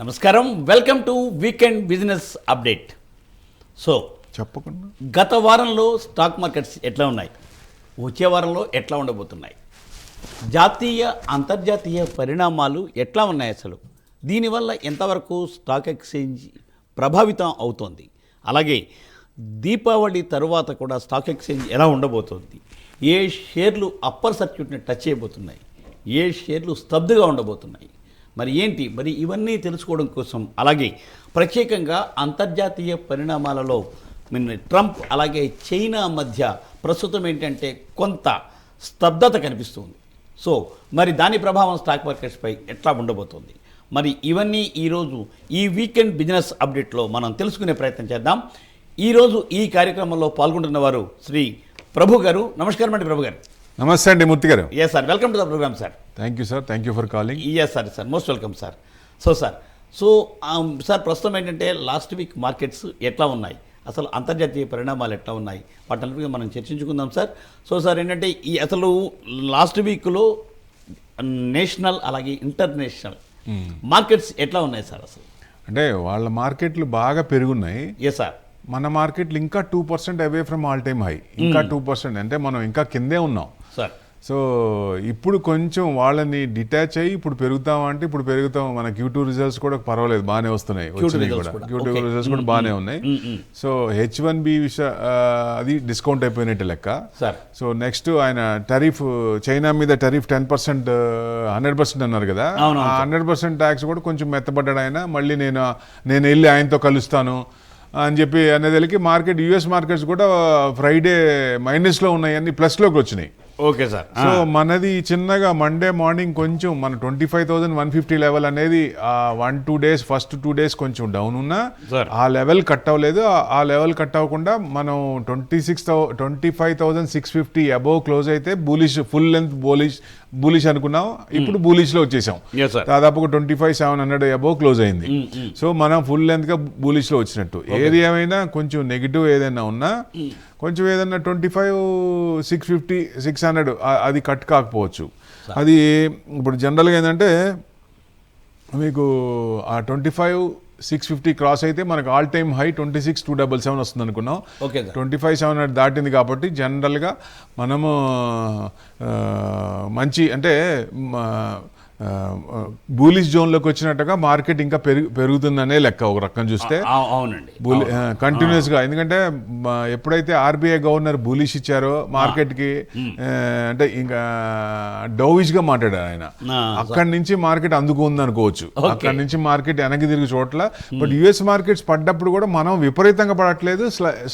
నమస్కారం, welcome to weekend business update. So చెప్పకుండా గత వారంలో స్టాక్ మార్కెట్స్ ఎట్లా ఉన్నాయి, వచ్చే వారంలో ఎట్లా ఉండబోతున్నాయి, జాతీయ అంతర్జాతీయ పరిణామాలు ఎట్లా ఉన్నాయి, అసలు దీనివల్ల ఎంతవరకు స్టాక్ ఎక్స్చేంజ్ ప్రభావితం అవుతోంది, అలాగే దీపావళి తరువాత కూడా స్టాక్ ఎక్స్చేంజ్ ఎలా ఉండబోతోంది, ఏ షేర్లు అప్పర్ సర్క్యూట్ని టచ్ చేయబోతున్నాయి, ఏ షేర్లు స్తబ్దుగా ఉండబోతున్నాయి, మరి ఏంటి, మరి ఇవన్నీ తెలుసుకోవడం కోసం, అలాగే ప్రత్యేకంగా అంతర్జాతీయ పరిణామాలలో ట్రంప్ అలాగే చైనా మధ్య ప్రస్తుతం ఏంటంటే కొంత స్తబ్దత కనిపిస్తుంది. సో మరి దాని ప్రభావం స్టాక్ మార్కెట్స్పై ఎట్లా ఉండబోతోంది, మరి ఇవన్నీ ఈరోజు ఈ వీకెండ్ బిజినెస్ అప్డేట్లో మనం తెలుసుకునే ప్రయత్నం చేద్దాం. ఈరోజు ఈ కార్యక్రమంలో పాల్గొంటున్న వారు శ్రీ ప్రభు గారు. నమస్కారం అండి ప్రభు గారు. నమస్తే అండి మూర్తి గారు. Yes sir, welcome to the programme sir. Thank you sir, thank you for calling. Yes sir, sir most welcome sir. So sir ప్రస్తుతం ఏంటంటే లాస్ట్ వీక్ మార్కెట్స్ ఎట్లా ఉన్నాయి, అసలు అంతర్జాతీయ పరిణామాలు ఎట్లా ఉన్నాయి, వాటన్నిటిగా మనం చర్చించుకుందాం సార్. సో సార్ ఏంటంటే ఈ అసలు లాస్ట్ వీక్లో నేషనల్ అలాగే ఇంటర్నేషనల్ మార్కెట్స్ ఎట్లా ఉన్నాయి సార్ అసలు? అంటే వాళ్ళ మార్కెట్లు బాగా పెరుగున్నాయి. Yes sir. మన మార్కెట్లు ఇంకా 2% away from all time high, ఇంకా 2%, అంటే మనం ఇంకా కిందే ఉన్నాం సార్. సో ఇప్పుడు కొంచెం వాళ్ళని డిటాచ్ అయ్యి ఇప్పుడు పెరుగుతామంటే ఇప్పుడు పెరుగుతాం. మన Q2 రిజల్ట్స్ కూడా పర్వాలేదు, బాగానే వస్తున్నాయి. Q2 రిజల్ట్స్ కూడా బాగానే ఉన్నాయి. సో H1B అది డిస్కౌంట్ అయిపోయినట్టు లెక్క సార్. సో నెక్స్ట్ ఆయన టరీఫ్, చైనా మీద టరీఫ్ 10%, 100% అన్నారు కదా, ఆ 100% ట్యాక్స్ కూడా కొంచెం మెత్తబడ్డాడు ఆయన. మళ్ళీ నేను వెళ్ళి ఆయనతో కలుస్తాను అని చెప్పి అనేదానికి మార్కెట్, యూఎస్ మార్కెట్స్ కూడా ఫ్రైడే మైనస్లో ఉన్నాయి, అన్ని ప్లస్లోకి వచ్చినాయి. Okay sir. సో మనది చిన్నగా మండే మార్నింగ్ కొంచెం మన 25,150 లెవెల్ అనేది 1-2 డేస్, ఫస్ట్ 2 డేస్ కొంచెం డౌన్ ఉన్నా ఆ లెవెల్ కట్ అవ్వలేదు. ఆ లెవెల్ కట్ అవ్వకుండా మనం 25,650 అబోవ్ క్లోజ్ అయితే బులిష్, ఫుల్ లెంత్ బులిష్ అనుకున్నాం. ఇప్పుడు బులిష్ లో వచ్చేసాం. దాదాపుగా 25,700 అబోవ్ క్లోజ్ అయింది. సో మనం ఫుల్ లెంత్ గా బులిష్ లో వచ్చినట్టు. ఏది ఏమైనా కొంచెం నెగిటివ్ ఏదైనా ఉన్నా, కొంచెం ఏదన్నా 25,650, 600 అది కట్ కాకపోవచ్చు. అది ఇప్పుడు జనరల్గా ఏంటంటే మీకు ఆ 25,650 క్రాస్ అయితే మనకు ఆల్ టైమ్ హై 26,277 వస్తుంది అనుకున్నాం. 25,700 దాటింది కాబట్టి జనరల్గా మనము మంచి అంటే బూలిష్ జోన్లోకి వచ్చినట్టుగా మార్కెట్ ఇంకా పెరుగుతుందనే లెక్క ఒక రకం చూస్తే. అవునండి, కంటిన్యూస్గా. ఎందుకంటే ఎప్పుడైతే ఆర్బీఐ గవర్నర్ బూలిష్ ఇచ్చారో మార్కెట్కి, అంటే ఇంకా డౌవిష్గా మాట్లాడారు ఆయన, అక్కడి నుంచి మార్కెట్ అందుకుంది అనుకోవచ్చు. అక్కడి నుంచి మార్కెట్ వెనక్కి తిరిగి చోట్ల. బట్ యుఎస్ మార్కెట్స్ పడ్డప్పుడు కూడా మనం విపరీతంగా పడట్లేదు,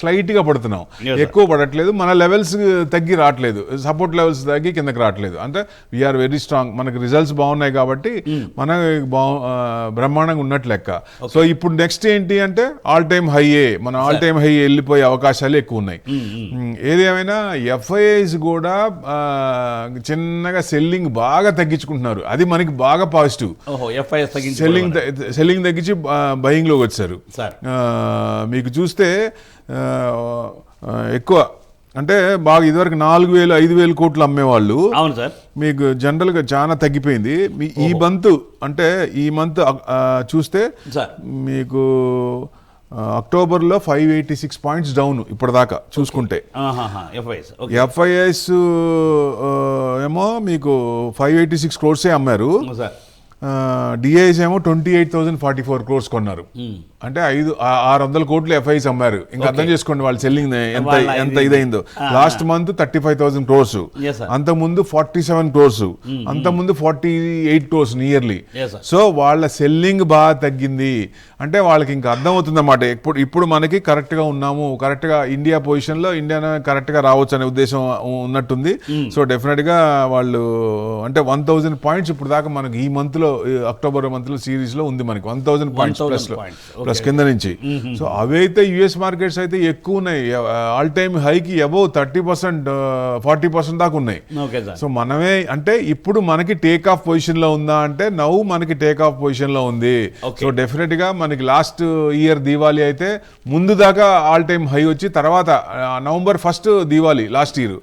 స్లైట్గా పడుతున్నాం, ఎక్కువ పడట్లేదు. మన లెవెల్స్ తగ్గి రావట్లేదు, సపోర్ట్ లెవెల్స్ తగ్గి కిందకి రావట్లేదు. అంటే వీఆర్ వెరీ స్ట్రాంగ్, మనకి రిజల్ట్స్ బాగున్నాయి కాబట్టి మన బ్రహ్మాండంగా ఉన్నట్లు లెక్క. సో ఇప్పుడు నెక్స్ట్ ఏంటి అంటే ఆల్ టైమ్ హైయే, మన ఆల్ టైమ్ హై వెళ్ళిపోయే అవకాశాలు ఎక్కువ ఉన్నాయి. ఏది ఏమైనా ఎఫ్ఐఐస్ కూడా చిన్నగా సెల్లింగ్ బాగా తగ్గించుకుంటున్నారు, అది మనకి బాగా పాజిటివ్. సెల్లింగ్ తగ్గించి బయింగ్ లోకి వచ్చారు. మీకు చూస్తే ఎక్కువ అంటే బాగా ఇదివరకు 4,000-5,000 కోట్లు అమ్మేవాళ్ళు. అవును సార్. మీకు జనరల్గా చాలా తగ్గిపోయింది. ఈ మంత్ అంటే ఈ మంత్ చూస్తే మీకు అక్టోబర్లో 586 పాయింట్స్ డౌన్ ఇప్పటిదాకా చూసుకుంటే. ఎఫ్ఐఎస్ ఏమో మీకు 586 క్రోర్సే అమ్మారు. డిఐఎస్ ఏమో 28,044 క్రోర్స్ కొన్నారు. అంటే 600 కోట్లు ఎఫ్ఐస్ అమ్మారు. ఇంకా అర్థం చేసుకోండి వాళ్ళ సెల్లింగ్ ఎంత ఇదైందో. లాస్ట్ మంత్ 35,000 క్రోర్స్, అంతకుముందు 47 క్రోర్స్, అంతకుముందు 48 క్రోర్స్ నియర్లీ. సో వాళ్ళ సెల్లింగ్ బాగా తగ్గింది. అంటే వాళ్ళకి ఇంకా అర్థం అవుతుంది అన్నమాట, ఇప్పుడు మనకి కరెక్ట్గా ఉన్నాము, కరెక్ట్గా ఇండియా పొజిషన్లో ఇండియా కరెక్ట్గా రావచ్చు అనే ఉద్దేశం ఉన్నట్టుంది. సో డెఫినెట్గా వాళ్ళు అంటే 1,000 పాయింట్స్ ఇప్పుడు దాకా మనకి ఈ మంత్లో, అక్టోబర్ మంత్లో సిరీస్లో ఉంది మనకి 1,000 పాయింట్స్ ప్లస్ కింద నుంచి. సో అవైతే యుఎస్ మార్కెట్స్ అయితే ఎక్కువ ఉన్నాయి, ఆల్ టైమ్ హైకి అబౌవ్ 30%, 40% దాకా ఉన్నాయి. సో మనమే అంటే ఇప్పుడు మనకి టేక్ ఆఫ్ పొజిషన్ లో ఉందా అంటే నవ్వు మనకి టేక్ ఆఫ్ పొజిషన్ లో ఉంది. సో డెఫినెట్ గా మనకి లాస్ట్ ఇయర్ దీవాలి అయితే ముందు దాకా ఆల్ టైమ్ హై వచ్చి తర్వాత November 1st Diwali last year.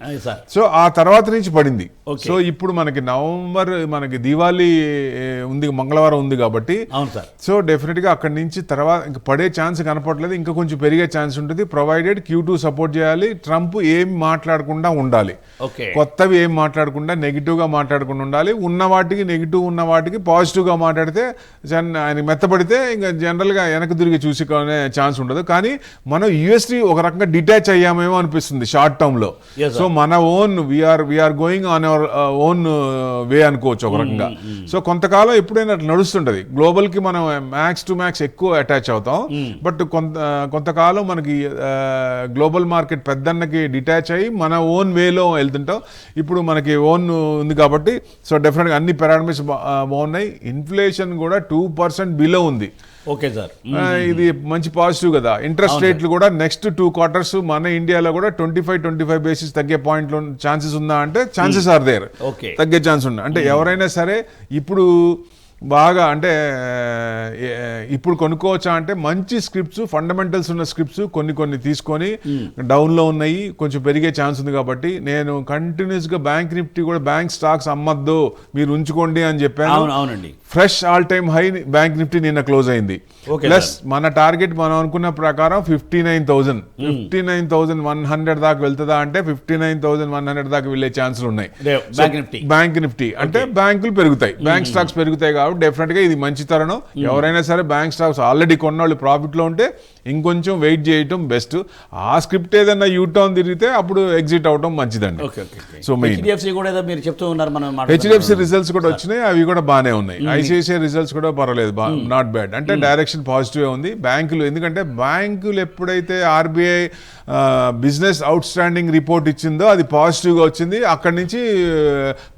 So ఆ తర్వాత నుంచి పడింది. సో ఇప్పుడు మనకి నవంబర్ మనకి దీవాలి ఉంది, మంగళవారం ఉంది కాబట్టి అవును సార్. సో డెఫినెట్గా అక్కడి నుంచి తర్వాత ఇంకా పడే ఛాన్స్ కనపడలేదు, ఇంకా కొంచెం పెరిగే ఛాన్స్ ఉంటుంది. ప్రొవైడెడ్ Q2 సపోర్ట్ చేయాలి, ట్రంప్ ఏం మాట్లాడకుండా ఉండాలి, ఓకే, కొత్తవి ఏం మాట్లాడకుండా నెగిటివ్గా మాట్లాడకుండా ఉండాలి. ఉన్న వాటికి నెగిటివ్, ఉన్న వాటికి పాజిటివ్గా మాట్లాడితే ఆయన మెత్తపడితే ఇంకా జనరల్గా వెనక్కి తిరిగి చూసుకునే ఛాన్స్ ఉండదు. కానీ మనం యూఎస్టీ ఒక రకంగా డిటాచ్ అయ్యామేమో అనిపిస్తుంది షార్ట్ టర్మ్లో. సో మన own we're going on our own way అనుకోవచ్చు ఒక రకంగా. సో కొంతకాలం ఎప్పుడైనా అట్లా నడుస్తుంటది. గ్లోబల్కి మనం మ్యాక్స్ టు మ్యాక్స్ ఎక్కువ అటాచ్ అవుతాం, బట్ కొంతకాలం మనకి గ్లోబల్ మార్కెట్ పెద్దన్నకి డిటాచ్ అయ్యి మన ఓన్ వేలో వెళ్తుంటాం. ఇప్పుడు మనకి ఓన్ ఉంది కాబట్టి సో డెఫినెట్గా అన్ని పారామీటర్స్ బాగున్నాయి. ఇన్ఫ్లేషన్ కూడా 2% బిలో ఉంది. ఓకే సార్, ఇది మంచి పాజిటివ్ కదా. ఇంట్రెస్ట్ రేట్లు కూడా నెక్స్ట్ 2 క్వార్టర్స్ మన ఇండియాలో కూడా 25 బేసిస్ తగ్గే పాయింట్లు ఛాన్సెస్ ఉందా అంటే ఛాన్సెస్ ఆర్ దేర్, తగ్గే ఛాన్స్ ఉన్నా. అంటే ఎవరైనా సరే ఇప్పుడు బాగా అంటే ఇప్పుడు కొనుక్కోవచ్చా అంటే మంచి స్క్రిప్ట్స్, ఫండమెంటల్స్ ఉన్న స్క్రిప్ట్స్ కొన్ని తీసుకొని డౌన్లో ఉన్నాయి, కొంచెం పెరిగే ఛాన్స్ ఉంది. కాబట్టి నేను కంటిన్యూస్గా బ్యాంక్ నిఫ్టీ కూడా బ్యాంక్ స్టాక్స్ అమ్మద్దు, మీరు ఉంచుకోండి అని చెప్పాను. అవునండి, fresh all time high bank Nifty నిన్న క్లోజ్ అయింది. ప్లస్ మన టార్గెట్ మనం అనుకున్న ప్రకారం 59,100 దాకా వెళ్తుందా అంటే 59,100 దాకా వెళ్ళే ఛాన్సులు ఉన్నాయి బ్యాంక్ నిఫ్టీ. అంటే బ్యాంకులు పెరుగుతాయి, బ్యాంక్ స్టాక్స్ పెరుగుతాయి కాబట్టి డెఫినెట్ గా ఇది మంచి తరుణం. ఎవరైనా సరే బ్యాంక్ స్టాక్స్ ఆల్రెడీ కొన్నవాళ్ళు ప్రాఫిట్ లో ఉంటే ఇంకొంచెం వెయిట్ చేయటం బెస్ట్. ఆ స్క్రిప్ట్ ఏదైనా యూటర్న్ తిరిగితే అప్పుడు ఎగ్జిట్ అవడం మంచిదండి. సో హెచ్డిఎఫ్సి రిజల్ట్స్ కూడా వచ్చినాయి, అవి కూడా బాగానే ఉన్నాయి. ఐసిఐసిఐ రిజల్ట్స్ కూడా పర్వాలేదు, నాట్ బ్యాడ్. అంటే డైరెక్షన్ పాజిటివ్ ఉంది. బ్యాంకులు ఎందుకంటే బ్యాంకులు ఎప్పుడైతే RBI business out standing report ఇచ్చిందో అది పాజిటివ్గా వచ్చింది. అక్కడి నుంచి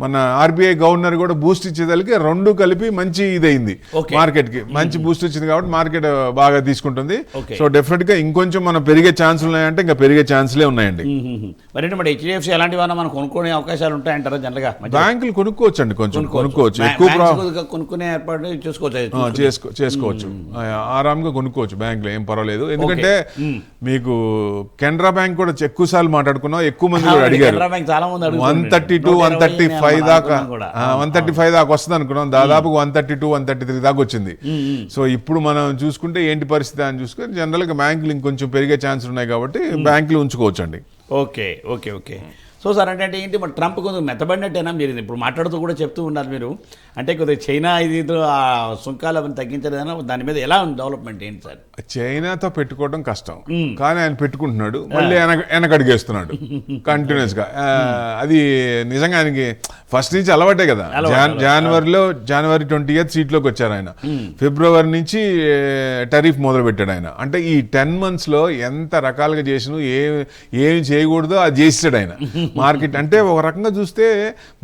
మన ఆర్బీఐ గవర్నర్ కూడా బూస్ట్ ఇచ్చేదానికి రెండు కలిపి మంచి ఇదైంది, మార్కెట్కి మంచి బూస్ట్ ఇచ్చింది కాబట్టి మార్కెట్ బాగా తీసుకుంటుంది. సో డెఫినెట్ గా ఇంకొంచెం మనం పెరిగే ఛాన్సులు ఉన్నాయంటే ఇంకా పెరిగే ఛాన్సులే ఉన్నాయండి. హెచ్డిఎఫ్సి ఎలాంటి మనం కొనుక్కునే అవకాశాలు ఉంటాయంటారా? జనరల్ గా బ్యాంకులు కొనుక్కోవచ్చు అండి, కొంచెం కొనుక్కోవచ్చు, ఎక్కువ కొనుక్కునే ఏర్పాటు చేసుకోవచ్చు, ఆరాంగా కొనుక్కోవచ్చు బ్యాంకులో, ఏం పర్వాలేదు. ఎందుకంటే మీకు కెనరా బ్యాంక్ కూడా ఎక్కువ సార్లు మాట్లాడుకున్నాం, ఎక్కువ మంది కూడా అడిగారు. 132, 135 దాకా 135 దాకా వస్తుంది అనుకున్నాం, దాదాపు 132, 133 దాకా వచ్చింది. సో ఇప్పుడు మనం చూసుకుంటే ఏంటి పరిస్థితి అని చూసుకుంటే జనరల్గా బ్యాంకులు ఇంకొంచెం పెరిగే ఛాన్స్ ఉన్నాయి కాబట్టి బ్యాంకులు ఉంచుకోవచ్చు అండి. Okay okay okay. So sir అంటే ఏంటి మరి ట్రంప్ కొంచెం మెత్తబడినట్టేనా? మీరు ఇప్పుడు మాట్లాడుతూ కూడా చెప్తూ ఉన్నారు మీరు, అంటే కొద్దిగా చైనా ఇది ఆ సుంకాలు అవన్నీ తగ్గించలేదన్నా, దాని మీద ఎలా ఉంది డెవలప్మెంట్ ఏంటి సార్? చైనాతో పెట్టుకోవడం కష్టం, కానీ ఆయన పెట్టుకుంటున్నాడు, మళ్ళీ వెనకడిగేస్తున్నాడు కంటిన్యూస్గా. అది నిజంగా ఆయనకి ఫస్ట్ నుంచి అలవాటే కదా. జనవరి 20th సీట్లోకి వచ్చారు ఆయన, ఫిబ్రవరి నుంచి టరీఫ్ మొదలు పెట్టాడు ఆయన. అంటే ఈ 10 months ఎంత రకాలుగా చేసినా ఏమి చేయకూడదో అది చేసాడు ఆయన. మార్కెట్ అంటే ఒక రకంగా చూస్తే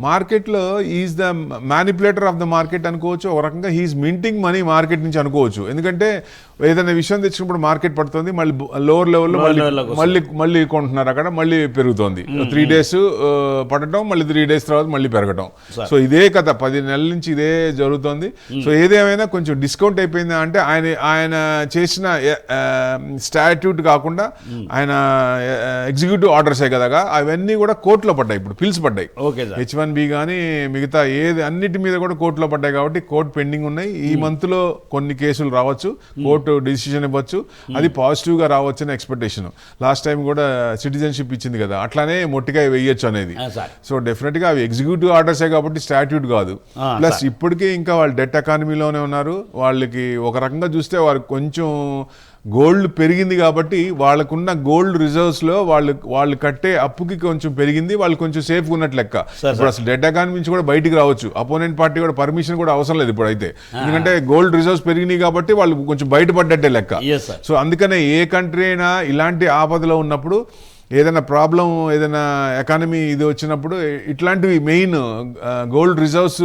మార్కెట్లో is the manipulator of the market అనుకోవచ్చు, ఒక రకంగా హీఈస్ మింటింగ్ మనీ మార్కెట్ నుంచి అనుకోవచ్చు. ఎందుకంటే ఏదైనా విషయం తెచ్చినప్పుడు మార్కెట్ పడుతుంది, మళ్ళీ లోవర్ లెవెల్లో మళ్ళీ కొంటున్నారు, అక్కడ మళ్ళీ పెరుగుతుంది. 3 days పడటం, మళ్ళీ 3 days తర్వాత మళ్ళీ పెరగటం. సో ఇదే కథ 10 నెలల నుంచి ఇదే జరుగుతుంది. సో ఏదేమైనా కొంచెం డిస్కౌంట్ అయిపోయింది అంటే ఆయన చేసిన స్టాట్యూట్ కాకుండా ఆయన ఎగ్జిక్యూటివ్ ఆర్డర్సే కదా, అవన్నీ కూడా కోర్టులో పడ్డాయి, ఇప్పుడు పిల్స్ పడ్డాయి. H1B కానీ మిగతా ఏది అన్నిటి మీద కూడా కోర్టులో పడ్డాయి కాబట్టి కోర్టు పెండింగ్ ఉన్నాయి. ఈ మంత్లో కొన్ని కేసులు రావచ్చు, కోర్టు డిసిషన్ ఇవ్వచ్చు, అది పాజిటివ్గా రావచ్చు అని ఎక్స్పెక్టేషన్. లాస్ట్ టైం కూడా సిటిజన్షిప్ ఇచ్చింది కదా, అట్లానే మొట్టికాయ వేయొచ్చు అనేది. సో డెఫినెట్గా అవి ఎగ్జిక్యూటివ్ ఆర్డర్సే కాబట్టి స్టాట్యూట్ కాదు. ప్లస్ ఇప్పటికే ఇంకా వాళ్ళు డెట్ ఎకానమీలోనే ఉన్నారు. వాళ్ళకి ఒక రకంగా చూస్తే వారు కొంచెం గోల్డ్ పెరిగింది కాబట్టి వాళ్ళకున్న గోల్డ్ రిజర్వ్స్ లో వాళ్ళు కట్టే అప్పుకి కొంచెం పెరిగింది, వాళ్ళు కొంచెం సేఫ్గా ఉన్నట్లు లెక్క. ఇప్పుడు అసలు డెట్ ఎకానమీ నుంచి కూడా బయటికి రావచ్చు, అపోనెంట్ పార్టీ కూడా పర్మిషన్ కూడా అవసరం లేదు ఇప్పుడు అయితే, ఎందుకంటే గోల్డ్ రిజర్వ్స్ పెరిగినాయి కాబట్టి వాళ్ళు కొంచెం బయటపడ్డట్టే లెక్క. సో అందుకనే ఏ కంట్రీ అయినా ఇలాంటి ఆపదలో ఉన్నప్పుడు, ఏదైనా ప్రాబ్లం, ఏదైనా ఎకానమీ ఇది వచ్చినప్పుడు ఇట్లాంటివి మెయిన్ గోల్డ్ రిజర్వ్స్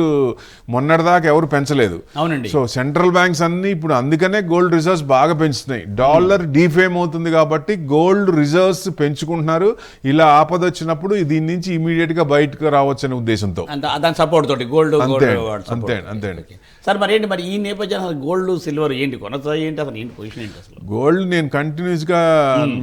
మొన్నటిదాకా ఎవరు పెంచలేదు. సో సెంట్రల్ బ్యాంక్స్ అన్ని ఇప్పుడు అందుకనే గోల్డ్ రిజర్వ్స్ బాగా పెంచుతున్నాయి. డాలర్ డీఫేమ్ అవుతుంది కాబట్టి గోల్డ్ రిజర్వ్స్ పెంచుకుంటున్నారు. ఇలా ఆపద వచ్చినప్పుడు దీని నుంచి ఇమీడియట్ గా బయటకు రావచ్చు అనే ఉద్దేశంతో, సపోర్ట్ తోటి గోల్డ్. అంతే సార్ మరి ఏంటి మరి ఈ నేపథ్యంలో గోల్డ్ సిల్వర్ ఏంటి కొనసాగి ఏంటి అసలు ఏంటి పొజిషన్ ఏంటి అసలు? గోల్డ్ నేను కంటిన్యూస్ గా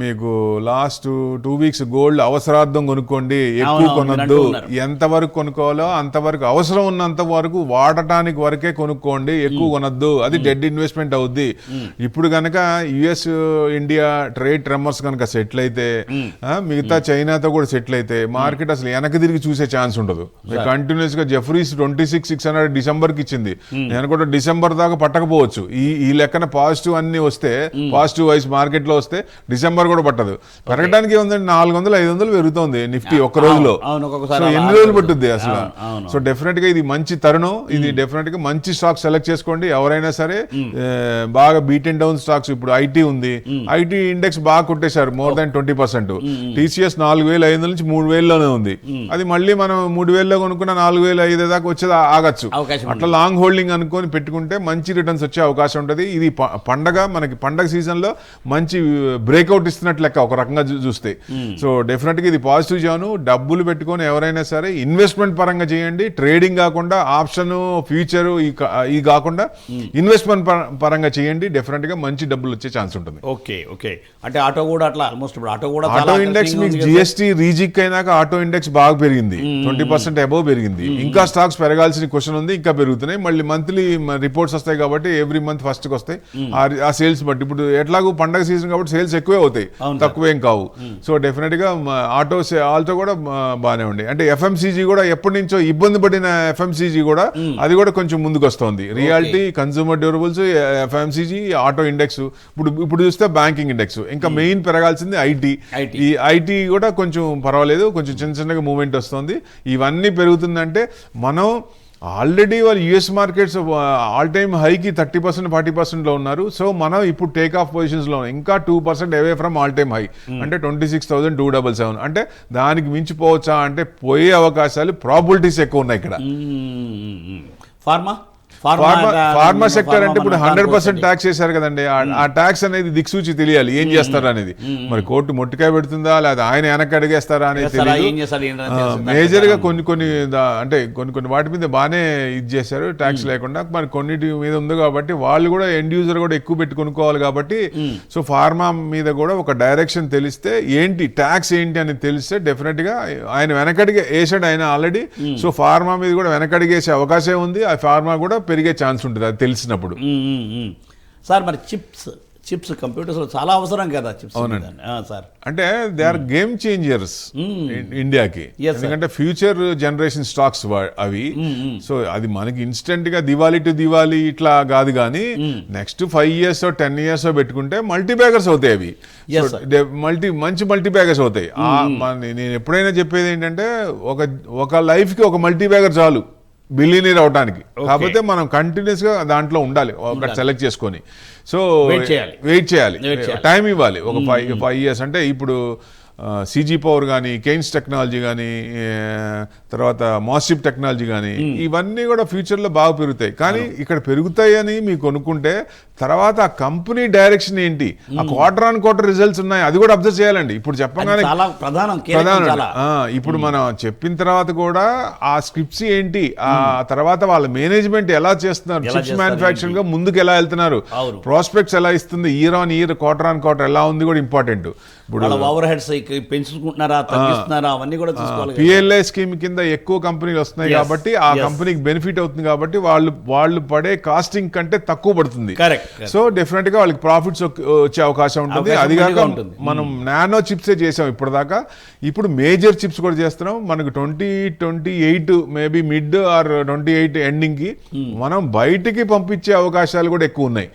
మీకు లాస్ట్ 2 2 వీక్స్ గోల్డ్ అవసరార్థం కొనుక్కోండి, ఎక్కువ అవును, కొనొద్దు, మీరు అంటూ ఎంతవరకు కొనుక్కోవాలో అంతవరకు, అవసరం ఉన్నంత వరకు వాడటానికి వరకే కొనుక్కోండి, ఎక్కువ కొనొద్దు, అది డెడ్ ఇన్వెస్ట్మెంట్ అవుద్ది. ఇప్పుడు కనుక యుఎస్ ఇండియా ట్రేడ్ ట్రెమర్స్ కనుక సెటిల్ అయితే, మిగతా చైనాతో కూడా సెటిల్ అయితే మార్కెట్ అసలు వెనక్కి తిరిగి చూసే ఛాన్స్ ఉండదు. కంటిన్యూస్ గా జెఫ్రీస్ 26,600 డిసెంబర్ కి ఇచ్చింది. నేను కూడా డిసెంబర్ దాకా పట్టకపోవచ్చు. ఈ లెక్కన పాజిటివ్ అన్ని వస్తే, పాజిటివ్ వైస్ మార్కెట్ లో వస్తే డిసెంబర్ కూడా పట్టదు. పెరగడానికి ఏముందండి, 400-500 పెరుగుతోంది నిఫ్టీ ఒక్క రోజులో. సో ఎన్ని రోజులు పట్టుద్ది అసలు? సో డెఫినెట్ గా ఇది మంచి తరుణం. ఇది డెఫినెట్ గా మంచి స్టాక్ సెలెక్ట్ చేసుకోండి ఎవరైనా సరే. బాగా బీట్ అండ్ డౌన్ స్టాక్స్, ఇప్పుడు ఐటీ ఉంది, ఐటీ ఇండెక్స్ బాగా కొట్టేశారు, మోర్ దాన్ 20%. టీసీఎస్ 4,500 నుంచి 3,000లోనే ఉంది. అది మళ్ళీ మనం 3,000లో కొనుక్కున్న 4,500 దాకా వచ్చేది ఆగచ్చు. అట్లా లాంగ్ హోల్డింగ్ అనుకొని పెట్టుకుంటే మంచి రిటర్న్స్ వచ్చే అవకాశం ఉంటుంది. ఇది మనకి పండగ సీజన్ లో మంచి బ్రేక్అవుట్ ఇస్తున్నట్లు లెక్క ఒక రకంగా చూస్తే. సో డెఫినెట్ గా ఇది పాజిటివ్ జాను. డబ్బులు పెట్టుకొని ఎవరైనా సరే ఇన్వెస్ట్మెంట్ పరంగా చేయండి, ట్రేడింగ్ కాకుండా, ఆప్షన్ ఫ్యూచర్ ఈ కాకుండా ఇన్వెస్ట్మెంట్ పరంగా చేయండి. డెఫినెట్ గా మంచి డబ్బులు వచ్చే ఛాన్స్ ఉంటుంది. ఓకే ఓకే అంటే ఆటో కూడా అట్లా ఆల్మోస్ట్ ఇప్పుడు ఆటో ఇండెక్స్ మీకు జిఎస్టీ రీజిక్ అయినాక ఆటో ఇండెక్స్ బాగా పెరిగింది, 20% అబోవ్ పెరిగింది. ఇంకా స్టాక్స్ పెరగాల్సిన క్వశ్చన్ ఉంది, ఇంకా పెరుగుతున్నాయి. మళ్ళీ మంత్లీ రిపోర్ట్స్ వస్తాయి కాబట్టి ఎవ్రీ మంత్ ఫస్ట్ కి వస్తాయి ఆ సేల్స్ బట్టి. ఇప్పుడు ఎట్లాగో పండగ సీజన్ కాబట్టి సేల్స్ ఎక్కువే అవుతాయి, తక్కువేం కావు. సో డెఫినెట్ గా ఆల్టో కూడా బాగానే ఉండే. అంటే ఎఫ్ఎంసీజీ కూడా ఎప్పటి నుంచో ఇబ్బంది పడిన ఎఫ్ఎంసీజీ కూడా అది కూడా కొంచెం ముందుకు వస్తుంది. Reality, consumer durables, FMCG, auto index. ఇప్పుడు చూస్తే బ్యాంకింగ్ ఇండెక్స్. ఇంకా మెయిన్ పెరగాల్సింది ఐటీ. ఈ ఐటీ కూడా కొంచెం పర్వాలేదు, కొంచెం చిన్నగా మూవ్మెంట్ వస్తుంది. ఇవన్నీ పెరుగుతుందంటే మనం ఆల్రెడీ వాళ్ళు యుఎస్ మార్కెట్స్ ఆల్ టైమ్ హైకి 30%, 40%లో ఉన్నారు. సో మనం ఇప్పుడు టేక్ ఆఫ్ పొజిషన్స్లో ఇంకా 2% away from all time high. అంటే 26,277. అంటే దానికి మించిపోవచ్చా అంటే పోయే అవకాశాలు, ప్రాబిలిటీస్ ఎక్కువ ఉన్నాయి ఇక్కడ. ఫార్మా సెక్టర్ అంటే ఇప్పుడు 100% ట్యాక్స్ చేశారు కదండి. ఆ ట్యాక్స్ అనేది దిక్సూచి తెలియాలి ఏం చేస్తారు అనేది. మరి కోర్టు మొట్టికాయ పెడుతుందా లేదా ఆయన వెనక్కి అడిగేస్తారా అనేది తెలియదు. మేజర్ గా కొన్ని అంటే కొన్ని వాటి మీద బాగానే ఇది చేశారు ట్యాక్స్ లేకుండా. మరి కొన్నిటి మీద ఉంది కాబట్టి వాళ్ళు కూడా ఎండ్ యూజర్ కూడా ఎక్కువ పెట్టి కొనుక్కోవాలి కాబట్టి. సో ఫార్మా మీద కూడా ఒక డైరెక్షన్ తెలిస్తే ఏంటి ట్యాక్స్ ఏంటి అని తెలిస్తే డెఫినెట్ గా ఆయన వెనకడిగే వేసాడు ఆయన ఆల్రెడీ. సో ఫార్మా మీద కూడా వెనకడిగేసే అవకాశం ఉంది. ఆ ఫార్మా కూడా పెరిగే ఛాన్స్ ఉంటుంది అది తెలిసినప్పుడు. సార్ మరి చిప్స్ కంప్యూటర్స్ చాలా అవసరం కదా చిప్స్? సార్ అంటే దే ఆర్ గేమ్ చేంజర్స్ ఇండియాకి. ఎందుకంటే ఫ్యూచర్ జనరేషన్ స్టాక్స్ అవి. సో అది మనకి ఇన్స్టెంట్ గా దివాళీ టు దివాళీ ఇట్లా కాదు, కానీ నెక్స్ట్ 5 years 10 years పెట్టుకుంటే మల్టీ బ్యాగర్స్ అవుతాయి అవి. మంచి మల్టీ బ్యాగర్స్ అవుతాయి. నేను ఎప్పుడైనా చెప్పేది ఏంటంటే ఒక లైఫ్ కి ఒక మల్టీ బ్యాగర్ చాలు బిలియనీర్ అవడానికి. కాకపోతే మనం కంటిన్యూస్ గా దాంట్లో ఉండాలి, ఒకటి సెలెక్ట్ చేసుకొని. సో వెయిట్ చేయాలి, టైం ఇవ్వాలి. ఒక 5 years అంటే ఇప్పుడు సిజీ పవర్ కానీ, కెయిన్స్ టెక్నాలజీ కానీ, తర్వాత మాస్టిప్ టెక్నాలజీ కానీ, ఇవన్నీ కూడా ఫ్యూచర్లో బాగా పెరుగుతాయి. కానీ ఇక్కడ పెరుగుతాయని మీకు అనుకుంటే తర్వాత ఆ కంపెనీ డైరెక్షన్ ఏంటి, ఆ క్వార్టర్ ఆన్ క్వార్టర్ రిజల్ట్స్ ఉన్నాయి, అది కూడా అబ్జర్వ్ చేయాలండి. ఇప్పుడు చెప్పగానే ప్రధానం ఇప్పుడు మనం చెప్పిన తర్వాత కూడా ఆ స్క్రిప్ట్స్ ఏంటి, ఆ తర్వాత వాళ్ళ మేనేజ్మెంట్ ఎలా చేస్తున్నారు, చిప్స్ మ్యానుఫ్యాక్చరింగ్ గా ముందుకు ఎలా వెళ్తున్నారు, ప్రాస్పెక్ట్స్ ఎలా ఇస్తుంది, year on year, quarter on quarter ఎలా ఉంది కూడా ఇంపార్టెంట్. ఇప్పుడు ఓవర్ హెడ్స్ పెంచుకుంటున్నారా, తగ్గిస్తున్నారా, అవన్నీ కూడా చూసుకోవాలి. పిఎల్ఐ స్కీమ్ కింద ఎక్కువ కంపెనీలు వస్తున్నాయి కాబట్టి ఆ కంపెనీకి బెనిఫిట్ అవుతుంది కాబట్టి వాళ్ళు పడే కాస్టింగ్ కంటే తక్కువ పడుతుంది. సో డెఫినెట్ గా వాళ్ళకి ప్రాఫిట్స్ వచ్చే అవకాశం ఉంటుంది. అది కాక మనం నానో చిప్సే చేసాం ఇప్పటిదాకా, ఇప్పుడు మేజర్ చిప్స్ కూడా చేస్తున్నాం. మనకు 2028 మేబీ మిడ్ ఆర్ 28 ఎండింగ్ కి మనం బయటికి పంపించే అవకాశాలు కూడా ఎక్కువ ఉన్నాయి.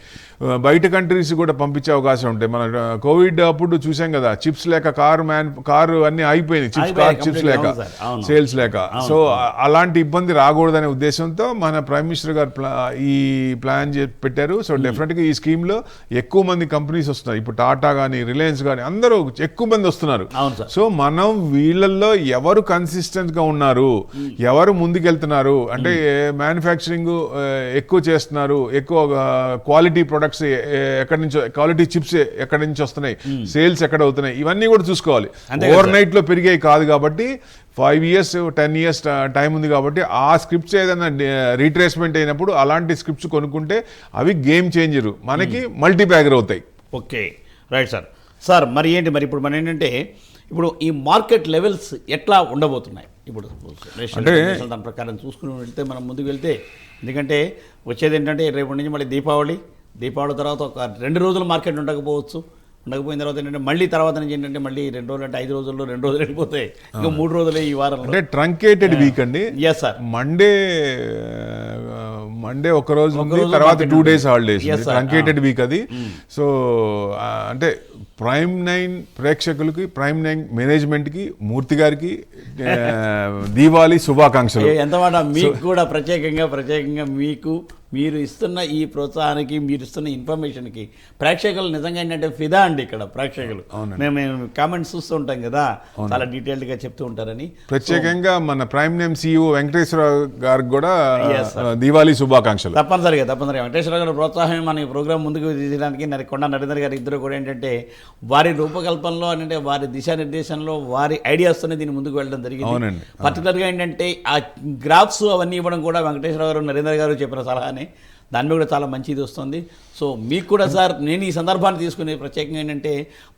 బయట కంట్రీస్ కూడా పంపించే అవకాశం ఉంటాయి. మన కోవిడ్ అప్పుడు చూసాం కదా, చిప్స్ లేక కారు అన్ని అయిపోయినాయి, చిప్స్ లేక, సేల్స్ లేక. సో అలాంటి ఇబ్బంది రాకూడదనే ఉద్దేశంతో మన ప్రైమ్ మినిస్టర్ గారు ఈ ప్లాన్ పెట్టారు. సో డెఫినెట్ గా ఈ స్కీమ్ లో ఎక్కువ మంది కంపెనీస్ వస్తున్నారు. ఇప్పుడు టాటా కానీ, రిలయన్స్ కానీ అందరూ ఎక్కువ మంది వస్తున్నారు. సో మనం వీళ్ళల్లో ఎవరు కన్సిస్టెంట్ గా ఉన్నారు, ఎవరు ముందుకెళ్తున్నారు, అంటే మ్యానుఫ్యాక్చరింగ్ ఎక్కువ చేస్తున్నారు, ఎక్కువ క్వాలిటీ ప్రొడక్ట్స్ ఎక్కడి నుంచో, క్వాలిటీ చిప్స్ ఎక్కడి నుంచి వస్తున్నాయి, సేల్స్ ఎక్కడ అవుతున్నాయి, ఇవన్నీ కూడా చూసుకోవాలి. ఓవర్ నైట్ లో పెరిగాయి కాదు కాబట్టి 5 years 10 years టైం ఉంది కాబట్టి ఆ స్క్రిప్ట్స్ ఏదైనా రీట్రేస్మెంట్ అయినప్పుడు అలాంటి స్క్రిప్ట్స్ కొనుక్కుంటే అవి గేమ్ చేంజర్, మనకి మల్టీ బ్యాగర్ అవుతాయి. Okay right sir. మరి ఏంటి మరి ఇప్పుడు మనం ఏంటంటే ఇప్పుడు ఈ మార్కెట్ లెవెల్స్ ఎట్లా ఉండబోతున్నాయి ఇప్పుడు అంటే దాని ప్రకారం చూసుకుని వెళ్తే మనం ముందుకు వెళ్తే, ఎందుకంటే వచ్చేది ఏంటంటే రేపు నుంచి మళ్ళీ దీపావళి తర్వాత ఒక 2 రోజులు మార్కెట్ ఉండకపోయిన తర్వాత ఏంటంటే మళ్ళీ తర్వాత నుంచి ఏంటంటే మళ్ళీ 2 రోజులు అంటే 5 రోజుల్లో 2 రోజులు వెళ్ళిపోతాయి, ఇంకా 3 రోజులే ఈ వారం. అంటే ట్రంకేటెడ్ వీక్ అండి. Yes sir. మండే ఒక రోజు ఉంది, తర్వాత 2 days హాలిడేస్. ట్రంకేటెడ్ వీక్ అది. సో అంటే ప్రైమ్9 ప్రేక్షకులకి, ప్రైమ్9 మేనేజ్మెంట్కి, మూర్తి గారికి దీపావళి శుభాకాంక్షలు. ఎంత మాట మీకు కూడా ప్రత్యేకంగా మీకు మీరు ఇస్తున్న ఈ ప్రోత్సాహానికి, మీరు ఇస్తున్న ఇన్ఫర్మేషన్కి ప్రేక్షకులు నిజంగా ఏంటంటే ఫిదా అండి. ఇక్కడ ప్రేక్షకులు మేము కామెంట్స్ చూస్తూ ఉంటాం కదా, చాలా డీటెయిల్డ్గా చెప్తూ ఉంటారని. ప్రత్యేకంగా మన ప్రైమ్9 CEO వెంకటేశ్వర గారికి కూడా దీపావళి శుభాకాంక్షలు. తప్పనిసరిగా వెంకటేశ్వర గారి ప్రోత్సాహం మన ఈ ప్రోగ్రాం ముందుకు తీయడానికి కొండ నరేంద్ర గారు ఇద్దరు కూడా ఏంటంటే వారి రూపకల్పనలో అంటే వారి దిశానిర్దేశంలో వారి ఐడియాస్తోనే దీన్ని ముందుకు వెళ్ళడం జరిగింది. పర్టికులర్గా ఏంటంటే ఆ గ్రాఫ్స్ అవన్నీ ఇవ్వడం కూడా వెంకటేశ్వర గారు, నరేంద్ర గారు చెప్పిన సలహానే, దాని మీద కూడా చాలా మంచిది వస్తుంది. సో మీకు కూడా సార్ నేను ఈ సందర్భాన్ని తీసుకునే ప్రత్యేకంగా ఏంటంటే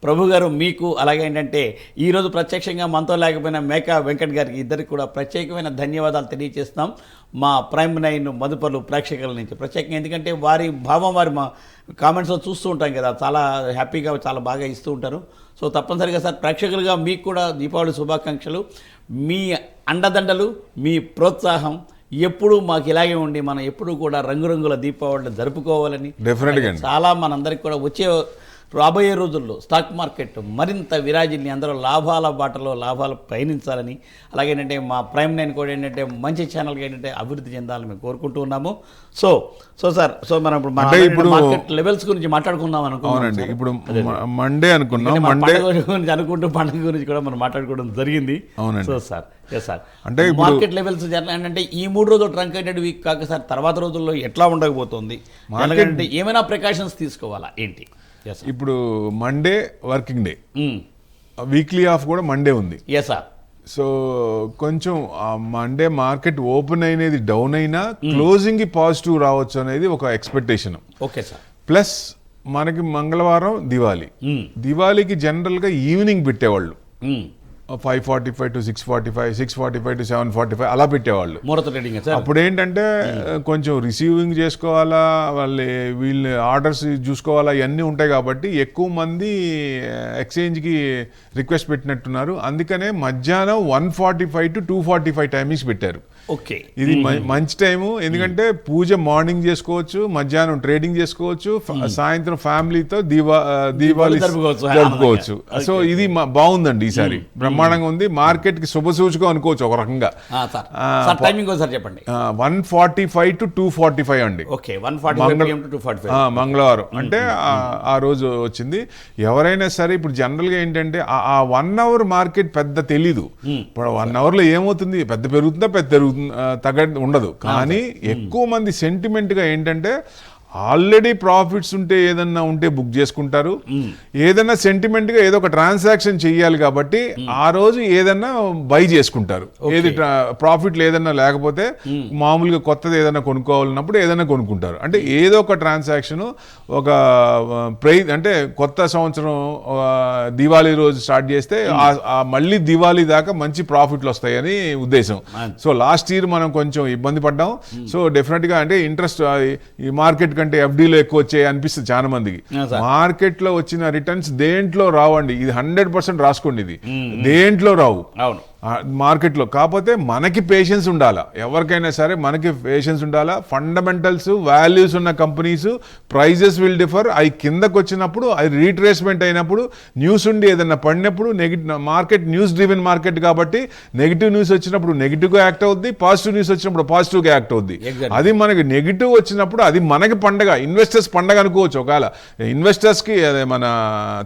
ప్రభు గారు మీకు, అలాగే ఏంటంటే ఈరోజు ప్రత్యక్షంగా మనతో లేకపోయిన మేకా వెంకట్ గారికి ఇద్దరికి కూడా ప్రత్యేకమైన ధన్యవాదాలు తెలియజేస్తాం మా ప్రైమ్9 మదుపర్లు ప్రేక్షకుల నుంచి ప్రత్యేకంగా. ఎందుకంటే వారి భావం వారి మా కామెంట్స్లో చూస్తూ ఉంటాం కదా, చాలా హ్యాపీగా చాలా బాగా ఇస్తూ ఉంటారు. సో తప్పనిసరిగా సార్ ప్రేక్షకులుగా మీకు కూడా దీపావళి శుభాకాంక్షలు. మీ అండదండలు, మీ ప్రోత్సాహం ఎప్పుడు మాకు ఇలాగే ఉండి మనం ఎప్పుడు కూడా రంగురంగుల దీపావళిని జరుపుకోవాలని, డెఫినెట్గా చాలా మనందరికీ కూడా వచ్చే రాబోయే రోజుల్లో స్టాక్ మార్కెట్ మరింత విరాజిల్ని, అందరూ లాభాల బాటలో లాభాలు పయనించాలని, అలాగే ఏంటంటే మా ప్రైమ్9 కూడా ఏంటంటే మంచి ఛానల్గా ఏంటంటే అభివృద్ధి చెందాలని మేము కోరుకుంటూ ఉన్నాము. సో సార్, మనం ఇప్పుడు మార్కెట్ లెవెల్స్ గురించి మాట్లాడుకుందాం అనుకున్నాం. ఇప్పుడు మండే అనుకున్నాం, గురించి అనుకుంటూ పండుగ గురించి కూడా మనం మాట్లాడుకోవడం జరిగింది. సో సార్ అంటే మార్కెట్ లెవెల్స్ అంటే ఈ 3 రోజులు ట్రంకేటెడ్ వీక్ కాక సార్ తర్వాత రోజుల్లో ఎట్లా ఉండకపోతుంది, ఏమైనా ప్రికాషన్స్ తీసుకోవాలా ఏంటి? ఇప్పుడు Monday working day, weekly off కూడా మండే ఉంది. Yes sir. సో కొంచెం మండే మార్కెట్ ఓపెన్ అయినది డౌన్ అయినా క్లోజింగ్ పాజిటివ్ రావచ్చు అనేది ఒక ఎక్స్పెక్టేషన్. Okay sir. ప్లస్ మనకి మంగళవారం దివాళీకి జనరల్గా ఈవినింగ్ పెట్టేవాళ్ళు 5:45 to 6:45, 6:45 to 7:45 అలా పెట్టేవాళ్ళు. అప్పుడు ఏంటంటే కొంచెం రిసీవింగ్ చేసుకోవాలా, వీళ్ళు ఆర్డర్స్ చూసుకోవాలా, ఇవన్నీ ఉంటాయి కాబట్టి ఎక్కువ మంది ఎక్స్చేంజ్కి రిక్వెస్ట్ పెట్టినట్టున్నారు. అందుకనే మధ్యాహ్నం 1:45 to 2:45 టైమింగ్స్ పెట్టారు. ఓకే, ఇది మంచి టైము. ఎందుకంటే పూజ మార్నింగ్ చేసుకోవచ్చు, మధ్యాహ్నం ట్రేడింగ్ చేసుకోవచ్చు, సాయంత్రం ఫ్యామిలీతో దీపావళి జరుపుకోవచ్చు. సో ఇది బాగుందండి, ఈసారి బ్రహ్మాండంగా ఉంది. మార్కెట్ కి శుభసూచకం అనుకోవచ్చు ఒక రకంగా. 1:45 to 2:45 అండి. మంగళవారం అంటే ఆ రోజు వచ్చింది. ఎవరైనా సరే ఇప్పుడు జనరల్ గా ఏంటంటే ఆ 1 hour మార్కెట్ పెద్ద తెలీదు. ఇప్పుడు 1 hour లో ఏమవుతుంది, పెద్ద పెరుగుతుందా ఉండదు. కానీ ఎక్కువ మంది సెంటిమెంట్ గా ఏంటంటే ఆల్రెడీ ప్రాఫిట్స్ ఏదన్నా ఉంటే బుక్ చేసుకుంటారు, ఏదన్నా సెంటిమెంట్ గా ఏదో ఒక ట్రాన్సాక్షన్ చెయ్యాలి కాబట్టి ఆ రోజు ఏదన్నా బై చేసుకుంటారు. ఏది ప్రాఫిట్ ఏదన్నా లేకపోతే మామూలుగా కొత్తది ఏదైనా కొనుక్కోవాలన్నప్పుడు ఏదైనా కొనుక్కుంటారు. అంటే ఏదో ఒక ట్రాన్సాక్షన్, ఒక ప్రైజ్ అంటే కొత్త సంవత్సరం దివాళీ రోజు స్టార్ట్ చేస్తే మళ్ళీ దివాళీ దాకా మంచి ప్రాఫిట్లు వస్తాయని ఉద్దేశం. సో లాస్ట్ ఇయర్ మనం కొంచెం ఇబ్బంది పడ్డాం. సో డెఫినెట్ గా అంటే ఇంట్రెస్ట్ ఈ మార్కెట్ కంటే ఎఫ్డీలో ఎక్కువ వచ్చాయి అనిపిస్తుంది చాలా మందికి. మార్కెట్ లో వచ్చిన రిటర్న్స్ దేంట్లో రావండి, ఇది 100% రాసుకోండి, ఇది దేంట్లో రావు మార్కెట్లో. కాకపోతే మనకి పేషెన్స్ ఉండాలా, ఎవరికైనా సరే మనకి పేషెన్స్ ఉండాలా. ఫండమెంటల్స్ వాల్యూస్ ఉన్న కంపెనీస్ ప్రైజెస్ విల్ డిఫర్. అవి కిందకు వచ్చినప్పుడు అది రీట్రేస్మెంట్ అయినప్పుడు, న్యూస్ ఉండి ఏదన్నా పడినప్పుడు మార్కెట్ న్యూస్ డ్రివెన్ మార్కెట్ కాబట్టి నెగిటివ్ న్యూస్ వచ్చినప్పుడు నెగిటివ్గా యాక్ట్ అవుద్ది, పాజిటివ్ న్యూస్ వచ్చినప్పుడు పాజిటివ్గా యాక్ట్ అవుద్ది. అది మనకి నెగిటివ్ వచ్చినప్పుడు అది మనకి పండగ, ఇన్వెస్టర్స్ పండగ అనుకోవచ్చు. ఒకవేళ ఇన్వెస్టర్స్కి అదే మన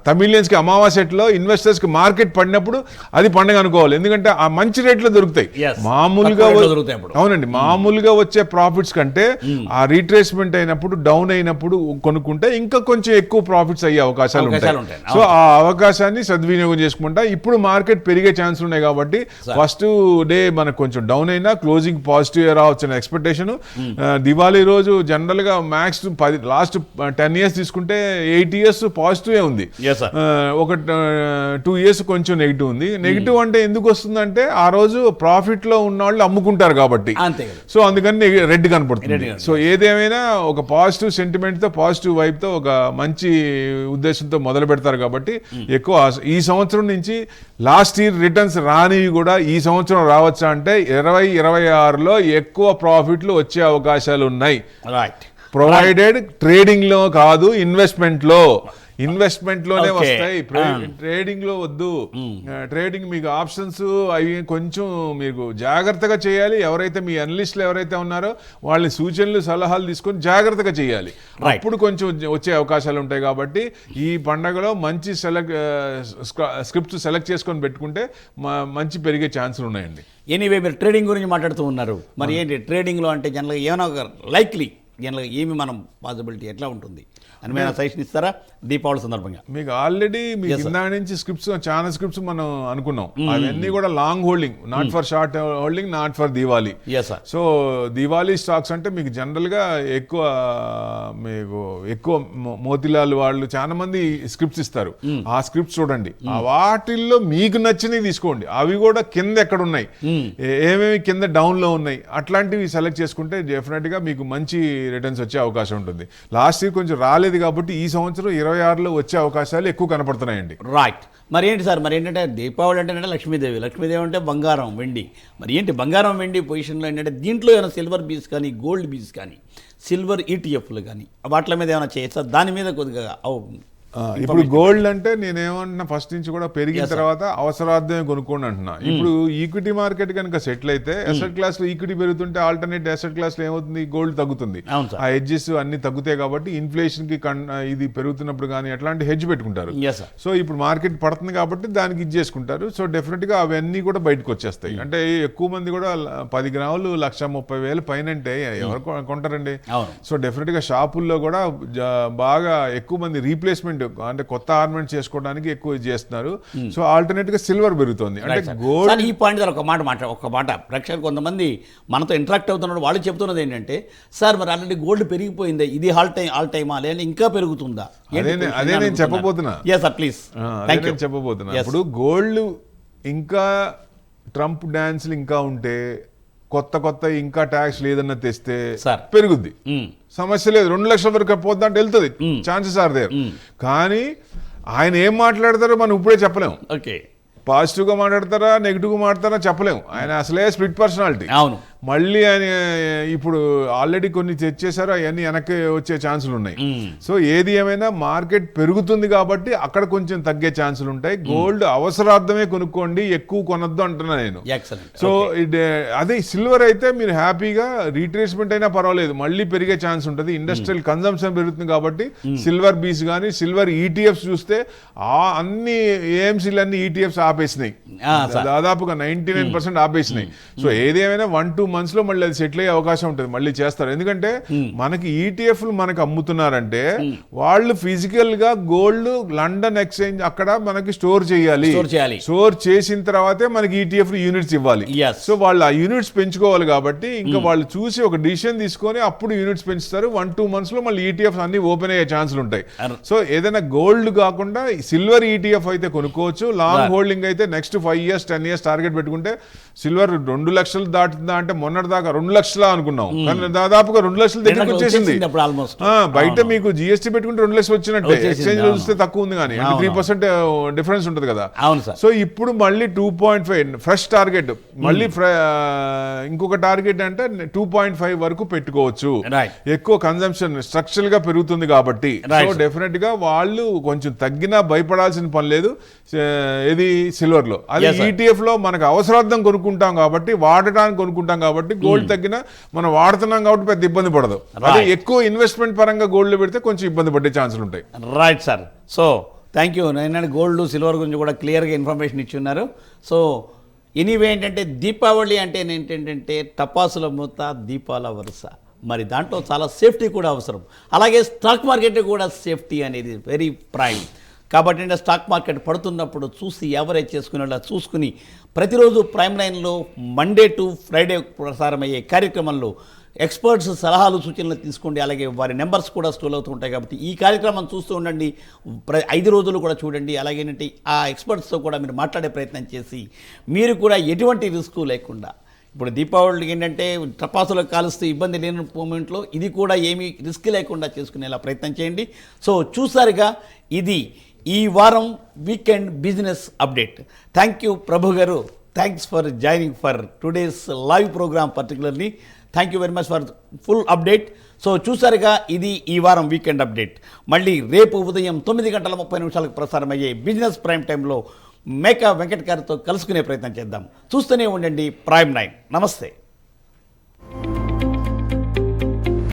తమిళియన్స్కి అమావాస్యలో ఇన్వెస్టర్స్కి మార్కెట్ పడినప్పుడు అది పండగ అనుకోవాలి. ఎందుకంటే ఎందుకంటే ఆ మంచి రేట్లో దొరుకుతాయి. Yes. మామూలుగా తక్కువ రేట్లో దొరుకుతాయి అప్పుడు. అవునండి, మామూలుగా వచ్చే ప్రాఫిట్స్ కంటే ఆ రీట్రేస్మెంట్ అయినప్పుడు డౌన్ అయినప్పుడు కొనుక్కుంటే ఇంకా కొంచెం ఎక్కువ ప్రాఫిట్స్ అయ్యే అవకాశాలు ఉంటాయి. ఉంటాయి. సో ఆ అవకాశాన్ని సద్వినియోగం చేసుకుంటా. ఇప్పుడు మార్కెట్ పెరిగే ఛాన్స్ ఉన్నాయి కాబట్టి ఫస్ట్ డే మనకు కొంచెం డౌన్ అయినా క్లోజింగ్ పాజిటివ్ రావచ్చు అనే ఎక్స్పెక్టేషన్. దివాళీ రోజు జనరల్ గా మ్యాక్స్ లాస్ట్ 10 years తీసుకుంటే 8 years పాజిటివ్ ఉంది. Yes, sir. ఒక 2 years కొంచెం నెగిటివ్ ఉంది. నెగిటివ్ అంటే ఎందుకు వస్తుందంటే ఆ రోజు ప్రాఫిట్ లో ఉన్న వాళ్ళు అమ్ముకుంటారు కాబట్టి, అంతే కదా. సో అందుకని రెడ్ కనపడుతుంది. సో ఏదేమైనా ఒక పాజిటివ్ సెంటిమెంట్ తో పాజిటివ్ వైబ్ తో ఒక మంచి ఉద్దేశంతో మొదలు పెడతారు కాబట్టి ఎక్కువ ఈ సంవత్సరం నుంచి లాస్ట్ ఇయర్ రిటర్న్స్ రానివి కూడా ఈ సంవత్సరం రావచ్చా అంటే 2026లో ఎక్కువ ప్రాఫిట్లు వచ్చే అవకాశాలు ఉన్నాయి. రైట్. ప్రొవైడెడ్ ట్రేడింగ్ లో కాదు, ఇన్వెస్ట్మెంట్ లోనే Okay. వస్తాయి. ట్రేడింగ్ లో వద్దు. ట్రేడింగ్ మీకు ఆప్షన్స్ అవి కొంచెం మీకు జాగ్రత్తగా చేయాలి. ఎవరైతే మీ అనలిస్టులు ఎవరైతే ఉన్నారో వాళ్ళ సూచనలు సలహాలు తీసుకొని జాగ్రత్తగా చేయాలి. Right. అప్పుడు కొంచెం వచ్చే అవకాశాలు ఉంటాయి కాబట్టి ఈ పండగలో మంచి స్క్రిప్ట్స్ సెలెక్ట్ చేసుకొని పెట్టుకుంటే మంచి పెరిగే ఛాన్సులు ఉన్నాయండి. ఎనీవే మీరు ట్రేడింగ్ గురించి మాట్లాడుతూ ఉన్నారు. మరి ఏంటి ట్రేడింగ్లో అంటే జనరల్గా ఏమైనా ఒక లైక్లీ జనరల్గా ఏమి మనం పాసిబిలిటీ ఎట్లా ఉంటుంది అని మీరు సజెషన్ ఇస్తారా దీపావళి సందర్భంగా? మీకు ఆల్రెడీ మీకు ఇందా నుంచి స్క్రిప్ట్స్ చాలా స్క్రిప్ట్స్ మనం అనుకున్నాం. అవన్నీ కూడా long holding, not for short holding, not for Diwali. Yes, sir. So Diwali stocks అంటే మీకు జనరల్ గా ఎక్కువ మోతిలాల్ వాళ్ళు చాలా మంది స్క్రిప్ట్స్ ఇస్తారు. ఆ స్క్రిప్ట్స్ చూడండి, ఆ వాటిల్లో మీకు నచ్చినవి తీసుకోండి. అవి కూడా కింద ఎక్కడ ఉన్నాయి, ఏమేమి కింద డౌన్ లో ఉన్నాయి, అట్లాంటివి సెలెక్ట్ చేసుకుంటే డెఫినెట్ గా మీకు మంచి రిటర్న్స్ వచ్చే అవకాశం ఉంటుంది. లాస్ట్ ఇయర్ కొంచెం రాలేదు కాబట్టి ఈ సంవత్సరం 26లో వచ్చే అవకాశాలు ఎక్కువ కనపడుతున్నాయండి. రైట్. మరి ఏంటి సార్, మరి ఏంటంటే దీపావళి అంటే లక్ష్మీదేవి అంటే బంగారం వెండి. మరి ఏంటి బంగారం వెండి పొజిషన్లో ఏంటంటే దీంట్లో ఏమైనా సిల్వర్ బీస్ కానీ గోల్డ్ బీస్ కానీ సిల్వర్ ఈటీఎఫ్లు కానీ వాటి మీద ఏమైనా చేయొచ్చా? దాని మీద కొద్దిగా ఇప్పుడు గోల్డ్ అంటే నేనేమంటున్నా ఫస్ట్ నుంచి కూడా పెరిగిన తర్వాత అవసరార్థమే కొనుక్కోండి అంటున్నా. ఇప్పుడు ఈక్విటీ మార్కెట్ కనుక సెటిల్ అయితే అసెట్ క్లాస్ లో ఈక్విటీ పెరుగుతుంటే ఆల్టర్నేట్ అసెట్ క్లాస్ లో ఏమవుతుంది, గోల్డ్ తగ్గుతుంది. ఆ హెడ్జెస్ అన్ని తగ్గుతాయి కాబట్టి ఇన్ఫ్లేషన్ కి ఇది పెరుగుతున్నప్పుడు కానీ అట్లాంటి హెడ్జ్ పెట్టుకుంటారు. సో ఇప్పుడు మార్కెట్ పడుతుంది కాబట్టి దానికి ఇది చేసుకుంటారు. సో డెఫినెట్ గా అవన్నీ కూడా బయటకు వచ్చేస్తాయి. అంటే ఎక్కువ మంది కూడా 10 గ్రాములు 1,30,000 పైన అంటే ఎవరు కొంటారండి? సో డెఫినెట్ గా షాపుల్లో కూడా బాగా ఎక్కువ మంది రీప్లేస్మెంట్ అంటే కొత్త ఆర్నమెంట్ చేసుకోవడానికి ఎక్కువ చేస్తున్నారు. సో ఆల్టర్నేట్ గా సిల్వర్ పెరుగుతుంది. అంటే గోల్డ్ ఈ పాయింట్ ద్వారా ఒక మాట ప్రేక్షకులు కొంతమంది మనతో ఇంటరాక్ట్ అవుతున్నారు. వాళ్ళు చెప్తున్నది ఏంటంటే సార్ మరి ఆల్రెడీ గోల్డ్ పెరిగిపోయింది, ఇది ఆల్ టైమా లేదా ఇంకా పెరుగుతుందా? అదే నేను చెప్పబోతున్నా. ప్లీజ్ చెప్పబోతున్నా. ఇప్పుడు గోల్డ్ ఇంకా ట్రంప్ డాన్స్లు ఇంకా ఉంటే కొత్త ఇంకా ట్యాక్స్ లేదన్న తెస్తే పెరుగుద్ది, సమస్య లేదు. 2 లక్షల వరకు పోద్దా అంటే వెళ్తుంది, ఛాన్సెస్ ఆర్ దేర్. కానీ ఆయన ఏం మాట్లాడతారో మనం ఇప్పుడే చెప్పలేము. ఓకే, పాజిటివ్ గా మాట్లాడతారా నెగిటివ్ గా మాట్లాడతారా చెప్పలేము. ఆయన అసలే స్ప్లిట్ పర్సనాలిటీ. అవును. మళ్ళీ ఆయన ఇప్పుడు ఆల్రెడీ కొన్ని తెచ్చేశారు, అవన్నీ వెనక్కి వచ్చే ఛాన్సులు ఉన్నాయి. సో ఏది ఏమైనా మార్కెట్ పెరుగుతుంది కాబట్టి అక్కడ కొంచెం తగ్గే ఛాన్సులు ఉంటాయి. గోల్డ్ అవసరార్థమే కొనుక్కోండి, ఎక్కువ కొనొద్దు అంటున్నా నేను. సో అదే సిల్వర్ అయితే మీరు హ్యాపీగా రీట్రేస్మెంట్ అయినా పర్వాలేదు, మళ్ళీ పెరిగే ఛాన్స్ ఉంటుంది. ఇండస్ట్రియల్ కన్జంప్షన్ పెరుగుతుంది కాబట్టి సిల్వర్ బీస్ కానీ సిల్వర్ ఈటీఎఫ్స్ చూస్తే అన్ని ఏఎంసీలు అన్ని ఈటీఎఫ్స్ ఆపేసినాయి, దాదాపుగా 99% ఆపేసినాయి. సో ఏదేమైనా 1-2 months లో మళ్ళీ అది సెటిల్ అయ్యే అవకాశం ఉంటుంది, మళ్ళీ చేస్తారు. ఎందుకంటే మనకి ఈటీఎఫ్లు మనకు అమ్ముతున్నారంటే వాళ్ళు ఫిజికల్ గా గోల్డ్ లండన్ ఎక్స్చేంజ్ అక్కడ మనకి స్టోర్ చేయాలి. స్టోర్ చేసిన తర్వాతే మనకి ఈటీఎఫ్ యూనిట్స్ ఇవ్వాలి. సో వాళ్ళు ఆ యూనిట్స్ పెంచుకోవాలి కాబట్టి ఇంకా వాళ్ళు చూసి ఒక డిసిషన్ తీసుకొని అప్పుడు యూనిట్స్ పెంచుతారు. 1-2 months లో మళ్ళీ ఈటీఎఫ్ అన్ని ఓపెన్ అయ్యే ఛాన్సులు ఉంటాయి. సో ఏదైనా గోల్డ్ కాకుండా సిల్వర్ ఈటీఎఫ్ అయితే కొనుక్కోవచ్చు. లాంగ్ హోల్డింగ్ అయితే నెక్స్ట్ 5 years 10 years టార్గెట్ పెట్టుకుంటే సిల్వర్ 2 లక్షలు దాటుతుందా అంటే మొన్నటి దాకా 2 లక్షలు అనుకున్నాం, కానీ దాదాపుగా 2 లక్షలు దగ్గరకు వచ్చేసింది. బయట మీకు జిఎస్టీ పెట్టుకుంటే 2 లక్షలు వచ్చినట్టే, ఎక్స్చేంజ్ చూస్తే తక్కువ ఉంది కానీ 3% డిఫరెన్స్ ఉంటుంది కదా. సో ఇప్పుడు మళ్ళీ 2.5 ఫ్రెష్ టార్గెట్, మళ్ళీ ఇంకొక టార్గెట్ అంటే 2.5 వరకు పెట్టుకోవచ్చు. ఎక్కువ కన్జంప్షన్ స్ట్రక్చరల్ గా పెరుగుతుంది కాబట్టి సో డెఫినెట్ గా వాళ్ళు కొంచెం తగ్గినా భయపడాల్సిన పని లేదు. ఇది సిల్వర్ లో, అది ఈటీఎఫ్ లో మనకు అవసరార్థం కొనుక్కుంటాం కాబట్టి వాడటానికి కొనుక్కుంటాం కాబట్టి గోల్డ్ తగ్గినా మనం వాడుతున్నాం కాబట్టి పెద్ద ఇబ్బంది పడదు. అదే ఎక్కువ ఇన్వెస్ట్మెంట్ పరంగా గోల్డ్ పెడితే కొంచెం ఇబ్బంది పడే ఛాన్సులు ఉంటాయి. Right sir. So thank you. నేను గోల్డ్ సిల్వర్ గురించి కూడా క్లియర్గా ఇన్ఫర్మేషన్ ఇచ్చి ఉన్నారు. సో ఎనీవే ఏంటంటే దీపావళి అంటే ఏంటంటే టపాసుల మూత దీపాల వరుస, మరి దాంట్లో చాలా సేఫ్టీ కూడా అవసరం. అలాగే స్టాక్ మార్కెట్ కూడా సేఫ్టీ అనేది వెరీ ప్రైమ్. కాబట్టి అంటే స్టాక్ మార్కెట్ పడుతున్నప్పుడు చూసి ఎవరైతే చేసుకునేలా చూసుకుని ప్రతిరోజు ప్రైమ్ లైన్లో మండే టు ఫ్రైడే ప్రసారమయ్యే కార్యక్రమంలో ఎక్స్పర్ట్స్ సలహాలు సూచనలు తీసుకోండి. అలాగే వారి నెంబర్స్ కూడా స్టోల్ అవుతూ ఉంటాయి. కాబట్టి ఈ కార్యక్రమం చూస్తూ ఉండండి, 5 రోజులు కూడా చూడండి. అలాగేంటి ఆ ఎక్స్పర్ట్స్తో కూడా మీరు మాట్లాడే ప్రయత్నం చేసి మీరు కూడా ఎటువంటి రిస్క్ లేకుండా, ఇప్పుడు దీపావళికి ఏంటంటే టపాసులు కాలుస్తూ ఇబ్బంది లేని మూమెంట్లో ఇది కూడా ఏమీ రిస్క్ లేకుండా చేసుకునేలా ప్రయత్నం చేయండి. సో చూసారుగా, ఇది ఈ వారం weekend business update. Thank you Prabhu garu, thanks for joining for today's live program particularly. Thank you very much for full update. So చూసారుగా, ఇది ఈ వారం వీకెండ్ అప్డేట్. మళ్ళీ రేపు ఉదయం 9:30 ప్రసారమయ్యే బిజినెస్ ప్రైమ్ టైంలో మేకా వెంకట్ గారితో కలుసుకునే ప్రయత్నం చేద్దాం. చూస్తూనే ఉండండి ప్రైమ్ 9. నమస్తే.